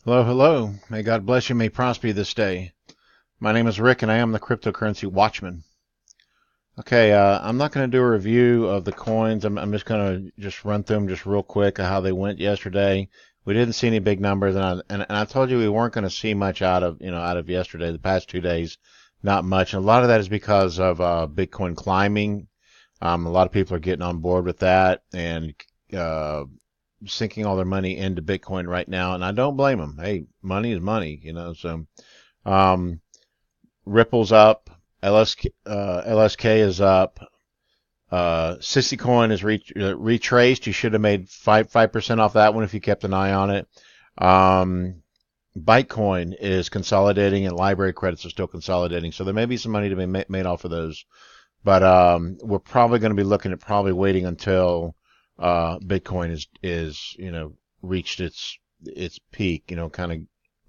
Hello, hello. May God bless you. May prosper you this day. My name is Rick, and I am the cryptocurrency Watchman. Okay, I'm not going to do a review of the coins. I'm just going to just run through them just real quick of how they went yesterday. We didn't see any big numbers, and I told you we weren't going to see much out of yesterday. The past 2 days, not much. And a lot of that is because of Bitcoin climbing. A lot of people are getting on board with that and uh, sinking all their money into Bitcoin right now, and I don't blame them. Hey, money is money. So um, Ripple's up, LSK is up, Sissy Coin is retraced. You should have made 5% off that one if you kept an eye on it. Um, BitCoin is consolidating, and library credits are still consolidating, so there may be some money to be made off of those. But we're probably going to be looking at probably waiting until Bitcoin is reached its peak, kind of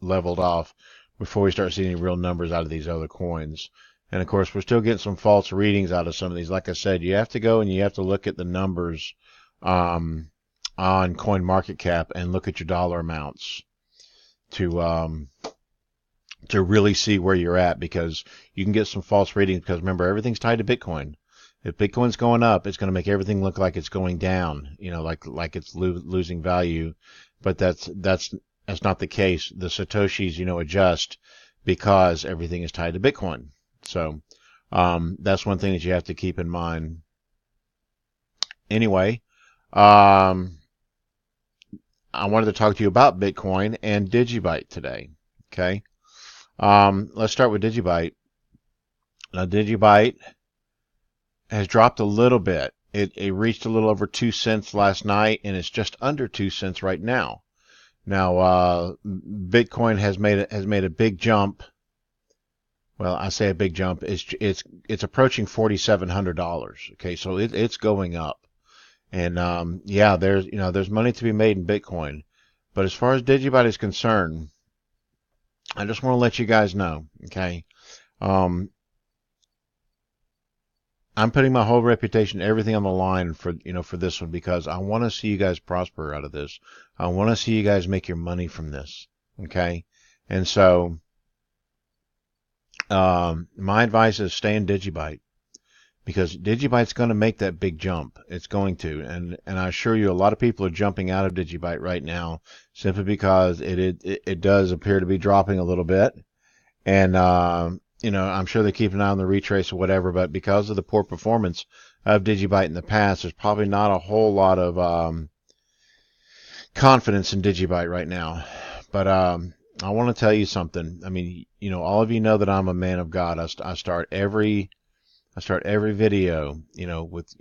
leveled off before we start seeing real numbers out of these other coins. And of course, we're still getting some false readings out of some of these. Like I said, you have to go and you have to look at the numbers um, on CoinMarketCap and look at your dollar amounts to to really see where you're at, because you can get some false readings, because remember, everything's tied to Bitcoin. If Bitcoin's going up, it's going to make everything look like it's going down, like it's losing value. But that's not the case. The Satoshis, adjust because everything is tied to Bitcoin. So that's one thing that you have to keep in mind. Anyway, um, I wanted to talk to you about Bitcoin and Digibyte today. Okay. Let's start with Digibyte. Now, Digibyte has dropped a little bit. It reached a little over 2 cents last night, and it's just under 2 cents right now. Now, Bitcoin has made a big jump. Well, I say a big jump. It's approaching $4,700. Okay, so it's going up, and yeah, there's money to be made in Bitcoin. But as far as Digibyte is concerned, I just want to let you guys know. Okay. Um, I'm putting my whole reputation, everything on the line for this one, because I want to see you guys prosper out of this. I want to see you guys make your money from this. Okay. And so, my advice is stay in Digibyte, because Digibyte's going to make that big jump. It's going to. And I assure you, a lot of people are jumping out of Digibyte right now simply because it does appear to be dropping a little bit. And, I'm sure they keep an eye on the retrace or whatever, but because of the poor performance of Digibyte in the past, there's probably not a whole lot of confidence in Digibyte right now. But I want to tell you something. I mean, all of you know that I'm a man of God. I start every video, with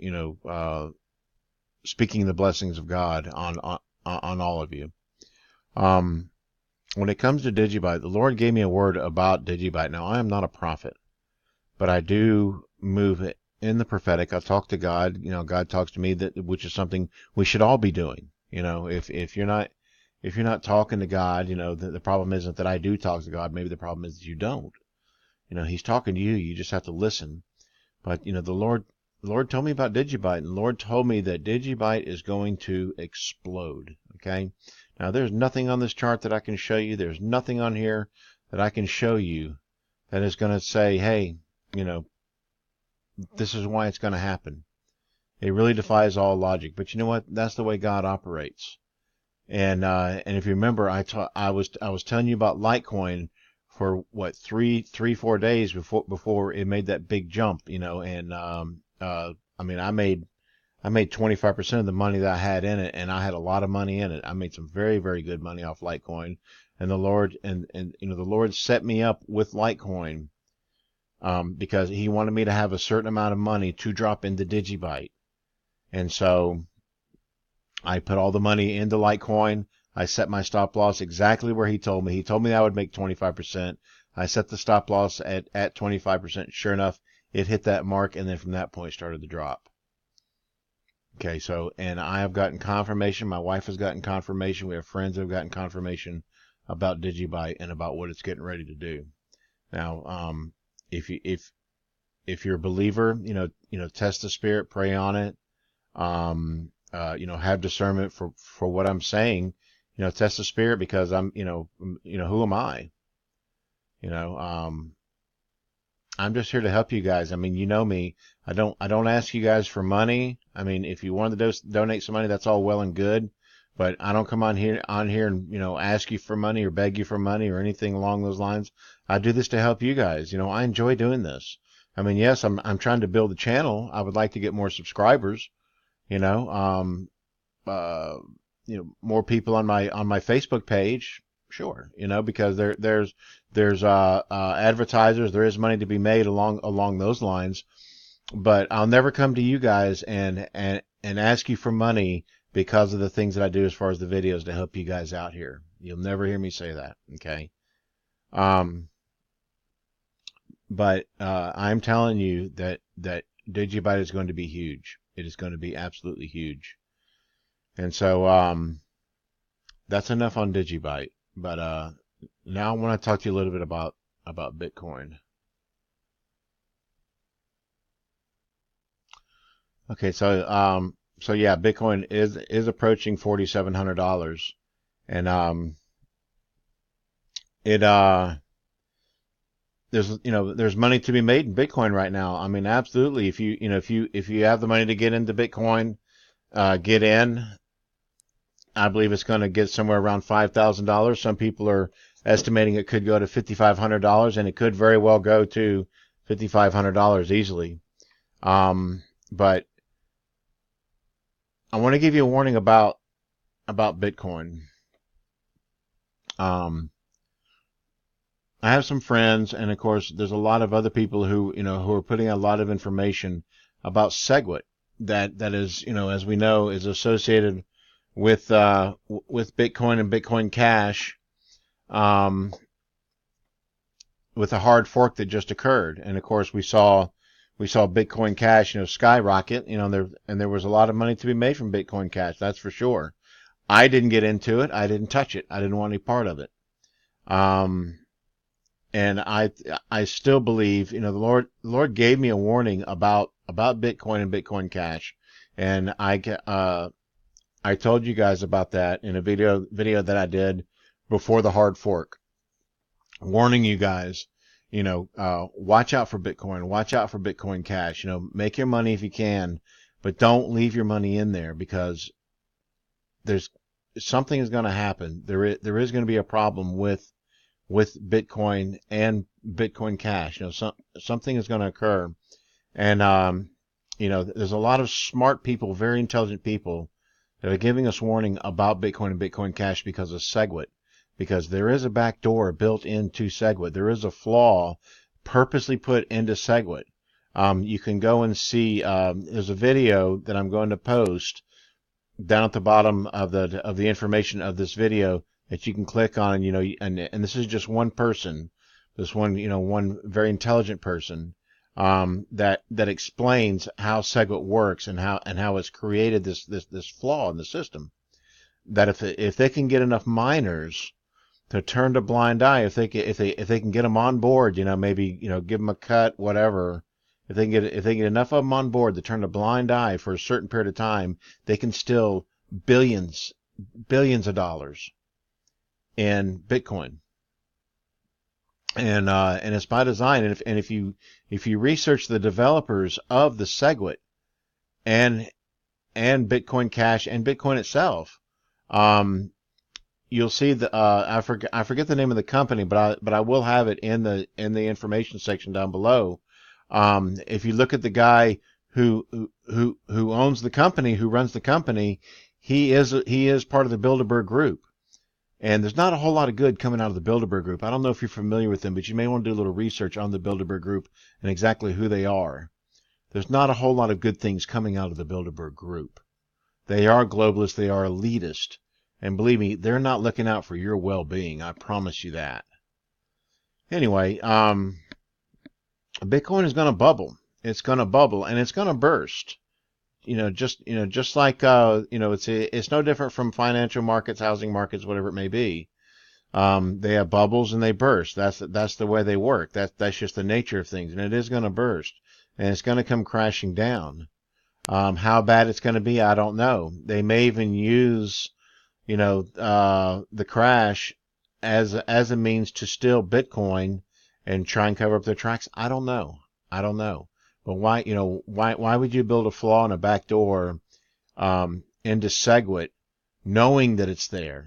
speaking the blessings of God on all of you. When it comes to Digibyte, the Lord gave me a word about Digibyte. Now, I am not a prophet, but I do move in the prophetic. I talk to God. God talks to me, which is something we should all be doing. If you're not talking to God, the problem isn't that I do talk to God. Maybe the problem is that you don't. He's talking to you. You just have to listen. But the Lord told me about Digibyte, and the Lord told me that Digibyte is going to explode. Okay. Now, there's nothing on this chart that I can show you. There's nothing on here that I can show you that is going to say, hey, this is why it's going to happen. It really defies all logic. But you know what? That's the way God operates. And if you remember, I was telling you about Litecoin for what, 4 days before it made that big jump, and I mean, I made 25% of the money that I had in it, and I had a lot of money in it. I made some very, very good money off Litecoin, and the Lord set me up with Litecoin, because He wanted me to have a certain amount of money to drop into Digibyte, and so I put all the money into Litecoin. I set my stop loss exactly where He told me. He told me I would make 25%. I set the stop loss at 25%. Sure enough, it hit that mark, and then from that point started the drop. Okay, so, and I have gotten confirmation. My wife has gotten confirmation. We have friends that have gotten confirmation about Digibyte and about what it's getting ready to do. Now, if you're a believer, test the spirit, pray on it. Have discernment for what I'm saying. test the spirit, because who am I? You know, I'm just here to help you guys. I mean, you know me. I don't ask you guys for money. I mean, if you want to donate some money, that's all well and good. But I don't come on here and, ask you for money or beg you for money or anything along those lines. I do this to help you guys. I enjoy doing this. I mean, yes, I'm trying to build the channel. I would like to get more subscribers, you know, uh, more people on my Facebook page. Sure, because there's advertisers. There is money to be made along those lines. But I'll never come to you guys and ask you for money because of the things that I do as far as the videos to help you guys out here. You'll never hear me say that. Okay. Um, but I'm telling you that Digibyte is going to be huge. It is going to be absolutely huge. And so that's enough on Digibyte. But now I want to talk to you a little bit about Bitcoin. Okay, so yeah, Bitcoin is approaching $4,700, and it there's money to be made in Bitcoin right now. I mean, absolutely. If you have the money to get into Bitcoin, get in. I believe it's going to get somewhere around $5,000. Some people are estimating it could go to $5,500, and it could very well go to $5,500 easily. But I want to give you a warning about Bitcoin. I have some friends, and of course, there's a lot of other people who are putting out a lot of information about SegWit that is, as we know, is associated with Bitcoin and Bitcoin Cash, with a hard fork that just occurred. And of course, we saw Bitcoin Cash, skyrocket, there was a lot of money to be made from Bitcoin Cash, that's for sure. I didn't get into it. I didn't touch it. I didn't want any part of it. And I still believe, the Lord gave me a warning about Bitcoin and Bitcoin Cash, and I told you guys about that in a video that I did before the hard fork, warning you guys, watch out for Bitcoin, watch out for Bitcoin Cash, make your money if you can, but don't leave your money in there, because there's something is going to happen. There is going to be a problem with Bitcoin and Bitcoin Cash. Something is going to occur, and there's a lot of smart people, very intelligent people, that are giving us warning about Bitcoin and Bitcoin Cash because of SegWit, because there is a backdoor built into SegWit. There is a flaw purposely put into SegWit. You can go and see. There's a video that I'm going to post down at the bottom of the information of this video that you can click on, and this is just one person, this one very intelligent person, that explains how SegWit works and how it's created this flaw in the system. That if they can get enough miners to turn a blind eye, if they can get them on board, maybe give them a cut, whatever. If they get enough of them on board to turn a blind eye for a certain period of time, they can steal billions of dollars in Bitcoin. And it's by design. And if you research the developers of the SegWit and Bitcoin Cash and Bitcoin itself, you'll see I forget the name of the company, but I will have it in the information section down below. If you look at the guy who owns the company, who runs the company, he is part of the Bilderberg Group. And there's not a whole lot of good coming out of the Bilderberg Group. I don't know if you're familiar with them, but you may want to do a little research on the Bilderberg Group and exactly who they are. There's not a whole lot of good things coming out of the Bilderberg Group. They are globalist, they are elitist, and believe me, they're not looking out for your well-being. I promise you that. Anyway, Bitcoin is going to bubble. It's going to bubble, and it's going to burst. Just like it's no different from financial markets, housing markets, whatever it may be. They have bubbles and they burst. That's the way they work. That's just the nature of things, and it is going to burst, and it's going to come crashing down. How bad it's going to be, I don't know. They may even use the crash as a means to steal Bitcoin and try and cover up their tracks? I don't know. I don't know. But why would you build a flaw in a back door into SegWit knowing that it's there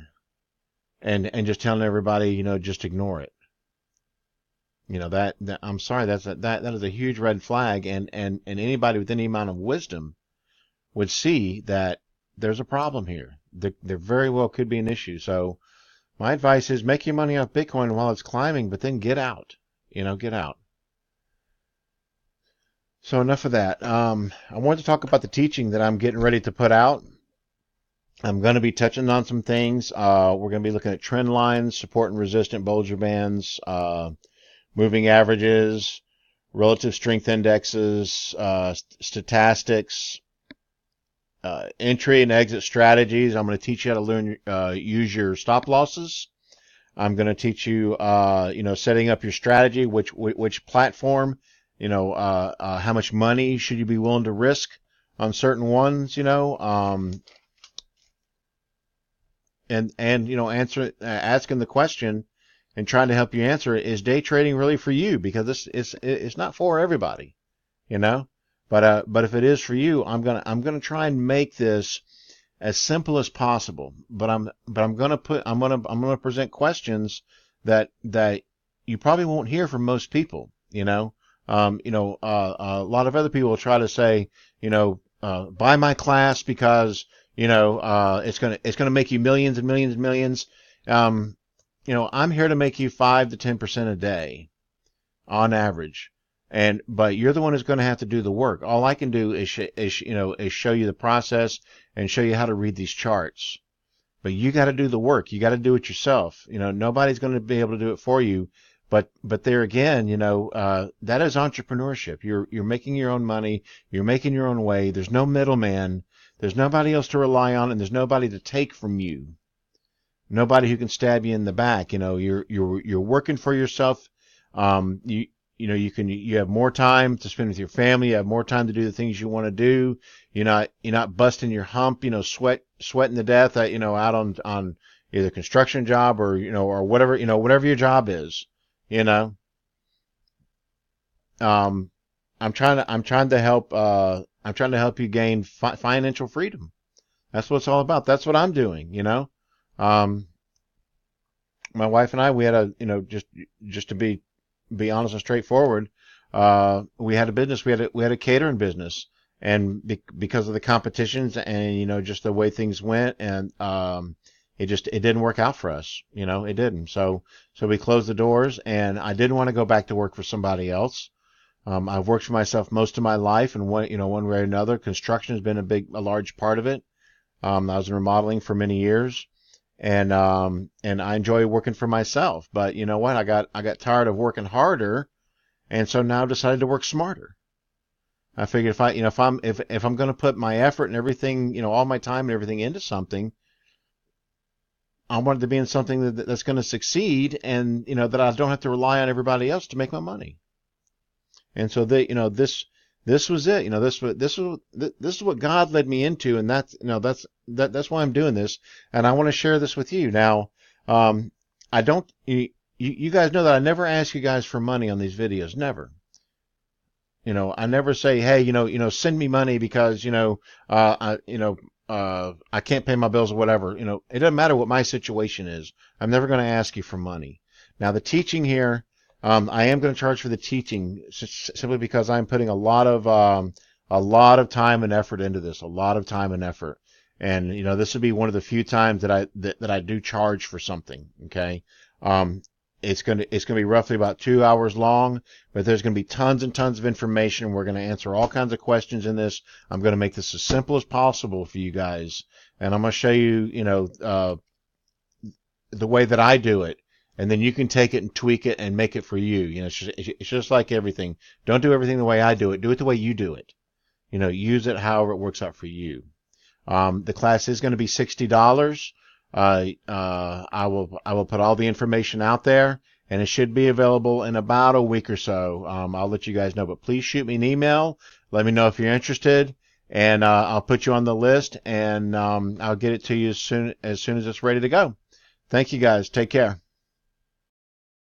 and just telling everybody, just ignore it? That I'm sorry, that is a huge red flag, and anybody with any amount of wisdom would see that there's a problem here. There very well could be an issue. So my advice is make your money off Bitcoin while it's climbing, but then get out. Get out. So enough of that. I wanted to talk about the teaching that I'm getting ready to put out. I'm going to be touching on some things. We're going to be looking at trend lines, support and resistant Bollinger Bands, moving averages, relative strength indexes, stochastics, entry and exit strategies. I'm going to teach you how to learn use your stop losses. I'm going to teach you setting up your strategy, which platform, how much money should you be willing to risk on certain ones, and asking the question and trying to help you answer it, is day trading really for you? Because it's not for everybody, But if it is for you, I'm gonna try and make this as simple as possible. But I'm gonna present questions that you probably won't hear from most people. A lot of other people will try to say, buy my class because it's gonna make you millions and millions and millions. I'm here to make you 5 to 10% a day on average. But you're the one who's going to have to do the work. All I can do is show you the process and show you how to read these charts. But you got to do the work. You got to do it yourself. Nobody's going to be able to do it for you. But there again, that is entrepreneurship. You're making your own money. You're making your own way. There's no middleman. There's nobody else to rely on, and there's nobody to take from you. Nobody who can stab you in the back. You're working for yourself. You have more time to spend with your family. You have more time to do the things you want to do. You're not busting your hump, sweating to death, out on either construction job or, or whatever your job is, I'm trying to help you gain financial freedom. That's what it's all about. That's what I'm doing, my wife and I, we had just to be honest and straightforward, we had a business. We had a catering business, and because of the competitions and just the way things went, and it didn't work out for us. It didn't. So we closed the doors, and I didn't want to go back to work for somebody else. I've worked for myself most of my life, and one way or another, construction has been a large part of it. I was in remodeling for many years. And I enjoy working for myself, but you know what? I got tired of working harder, and so now I decided to work smarter. I figured if I'm going to put my effort and everything, all my time and everything into something, I want it to be in something that's going to succeed, and that I don't have to rely on everybody else to make my money. And so this was it. This is what God led me into, and that's why I'm doing this, and I want to share this with you. Now, I don't. You guys know that I never ask you guys for money on these videos. Never. I never say, hey, send me money because I can't pay my bills or whatever. It doesn't matter what my situation is. I'm never going to ask you for money. Now, the teaching here. I am going to charge for the teaching simply because I'm putting a lot of time and effort into this, a lot of time and effort. And, this will be one of the few times that I do charge for something. Okay. It's going to be roughly about 2 hours long, but there's going to be tons and tons of information. We're going to answer all kinds of questions in this. I'm going to make this as simple as possible for you guys. And I'm going to show you, the way that I do it. And then you can take it and tweak it and make it for you. It's just like everything. Don't do everything the way I do it. Do it the way you do it. Use it however it works out for you. The class is going to be $60. I will put all the information out there, and it should be available in about a week or so. I'll let you guys know, but please shoot me an email. Let me know if you're interested, and I'll put you on the list, and I'll get it to you as soon as it's ready to go. Thank you guys. Take care.